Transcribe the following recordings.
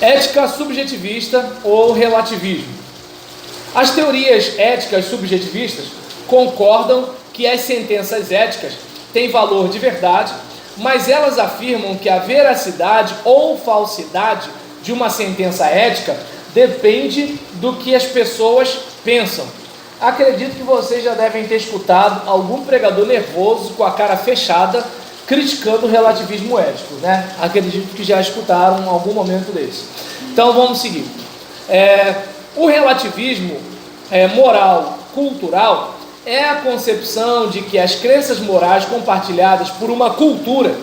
Ética subjetivista ou relativismo. As teorias éticas subjetivistas concordam que as sentenças éticas têm valor de verdade, mas elas afirmam que a veracidade ou falsidade de uma sentença ética depende do que as pessoas pensam. Acredito que vocês já devem ter escutado algum pregador nervoso com a cara fechada criticando o relativismo ético, né? Acredito que já escutaram em algum momento desse. Então vamos seguir. O relativismo moral cultural é a concepção de que as crenças morais compartilhadas por uma cultura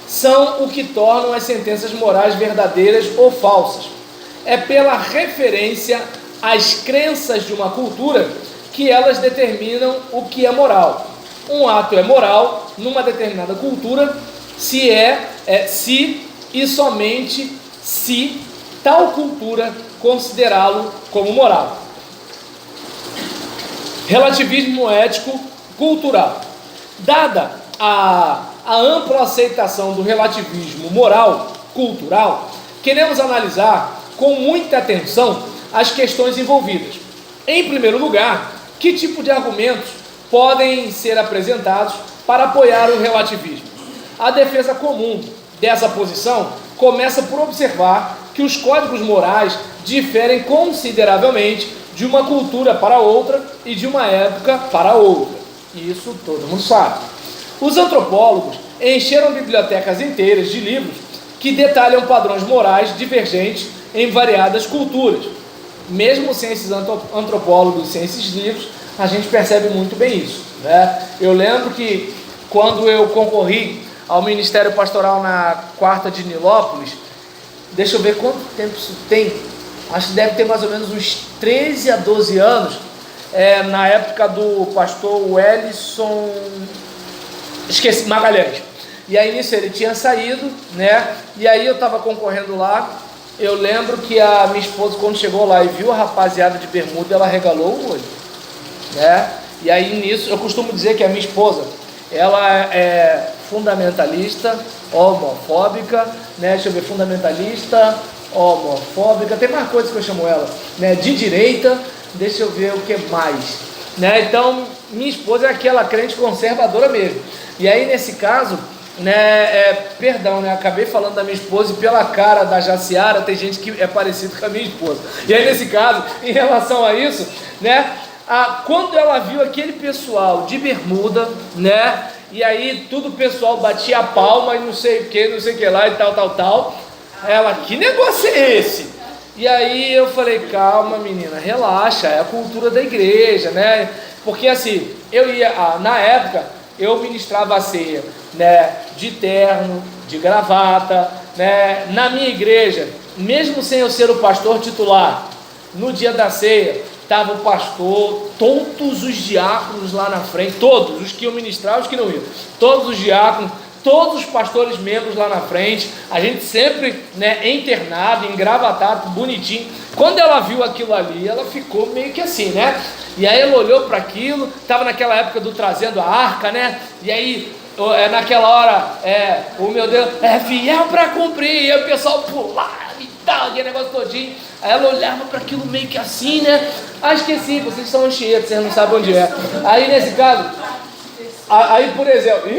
são o que tornam as sentenças morais verdadeiras ou falsas. É pela referência às crenças de uma cultura que elas determinam o que é moral. Um ato é moral numa determinada cultura se e somente se tal cultura considerá-lo como moral. Relativismo ético cultural. Dada a ampla aceitação do relativismo moral cultural, queremos analisar com muita atenção as questões envolvidas. Em primeiro lugar, que tipo de argumentos podem ser apresentados para apoiar o relativismo? A defesa comum dessa posição começa por observar que os códigos morais diferem consideravelmente de uma cultura para outra e de uma época para outra. Isso todo mundo sabe. Os antropólogos encheram bibliotecas inteiras de livros que detalham padrões morais divergentes em variadas culturas. Mesmo sem esses antropólogos, sem esses livros, a gente percebe muito bem isso, né? Eu lembro que quando eu concorri ao Ministério Pastoral na Quarta de Nilópolis, deixa eu ver quanto tempo isso tem, acho que deve ter mais ou menos uns 13 a 12 anos, na época do pastor Wellison, esqueci, Magalhães. E aí nisso ele tinha saído, né? E aí eu estava concorrendo lá. Eu lembro que a minha esposa, quando chegou lá e viu a rapaziada de bermuda, ela regalou o olho, né? E aí nisso, eu costumo dizer que a minha esposa, ela é fundamentalista, homofóbica, né? Deixa eu ver, fundamentalista, homofóbica, tem mais coisas que eu chamo ela, né? De direita, deixa eu ver o que mais, né? Então, minha esposa é aquela crente conservadora mesmo. E aí nesse caso, né, perdão, né, acabei falando da minha esposa e pela cara da Jaciara tem gente que é parecido com a minha esposa. E aí nesse caso, em relação a isso, né, quando ela viu aquele pessoal de bermuda, né, e aí tudo o pessoal batia a palma e não sei o que lá e tal, ela, que negócio é esse? E aí eu falei, calma menina, relaxa, é a cultura da igreja, né, porque assim, eu ia, na época, eu ministrava a ceia, né, de terno, de gravata, né, na minha igreja, mesmo sem eu ser o pastor titular, no dia da ceia, estava o pastor, todos os diáconos lá na frente, todos, os que iam ministrar, os que não iam, todos os diáconos, todos os pastores membros lá na frente, a gente sempre, né, internado, engravatado, bonitinho. Quando ela viu aquilo ali, ela ficou meio que assim, né? E aí ela olhou para aquilo, estava naquela época do trazendo a arca, né? E aí, naquela hora, o meu Deus, é fiel para cumprir, e aí o pessoal pular e tal, aquele negócio todinho. Aí ela olhava para aquilo meio que assim, né? Esqueci, vocês são anchieta, vocês não sabem onde é. Aí nesse caso, aí por exemplo,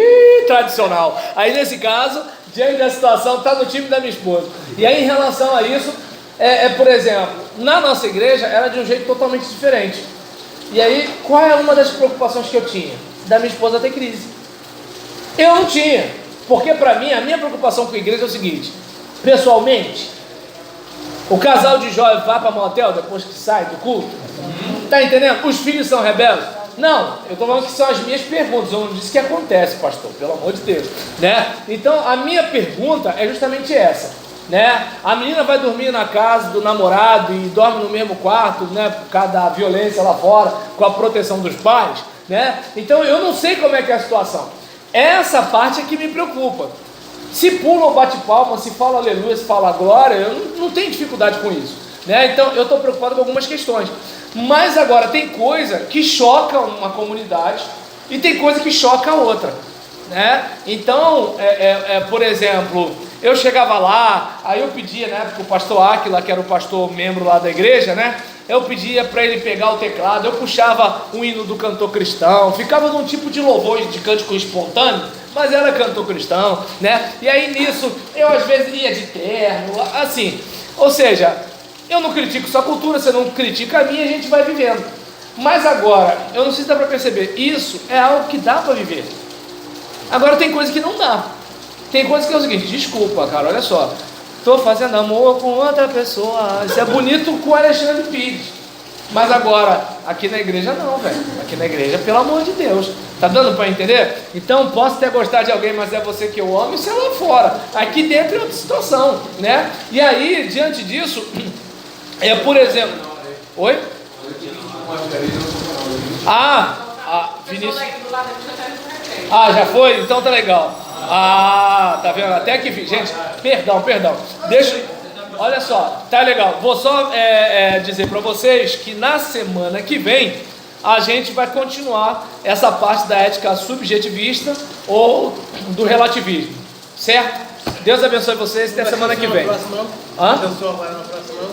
tradicional. Aí nesse caso, diante da situação, está no time da minha esposa. E aí em relação a isso, por exemplo, na nossa igreja era de um jeito totalmente diferente. E aí, qual é uma das preocupações que eu tinha? Da minha esposa ter crise. Eu não tinha, porque para mim, a minha preocupação com a igreja é o seguinte: pessoalmente, o casal de jovens vai para motel depois que sai do culto? Tá entendendo? Os filhos são rebeldes? Não, eu estou falando que são as minhas perguntas, eu não disse que acontece, pastor, pelo amor de Deus, né? Então, a minha pergunta é justamente essa. Né? A menina vai dormir na casa do namorado e dorme no mesmo quarto, né? Por causa da violência lá fora, com a proteção dos pais, né? Então eu não sei como é que é a situação. Essa parte é que me preocupa. Se pula ou bate palma, se fala aleluia, se fala glória, eu não tenho dificuldade com isso, né? Então eu estou preocupado com algumas questões. Mas agora tem coisa que choca uma comunidade e tem coisa que choca a outra, né? Então, por exemplo, Eu chegava lá, aí eu pedia, né, porque o pastor Áquila, que era o pastor membro lá da igreja, né, eu pedia para ele pegar o teclado, eu puxava um hino do cantor cristão, ficava num tipo de louvor de cântico espontâneo, mas era cantor cristão, né, e aí nisso, eu às vezes ia de terno, assim, ou seja, eu não critico sua cultura, você não critica a minha, a gente vai vivendo, mas agora, eu não sei se dá para perceber, isso é algo que dá para viver. Agora tem coisa que não dá. Tem coisa que é o seguinte, desculpa, cara, olha só. Tô fazendo amor com outra pessoa. Isso é bonito com o Alexandre Pires. Mas agora, aqui na igreja não, velho. Aqui na igreja, pelo amor de Deus. Tá dando para entender? Então, posso até gostar de alguém, mas é você que eu amo, isso é lá fora. Aqui dentro é outra situação, né? E aí, diante disso, por exemplo... Oi? Vinícius... já foi? Então tá legal. Tá vendo? Até que fim. Gente, perdão. Olha só, tá legal. Vou só dizer para vocês que na semana que vem a gente vai continuar essa parte da ética subjetivista ou do relativismo. Certo? Deus abençoe vocês até semana que vem. Não?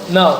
Não.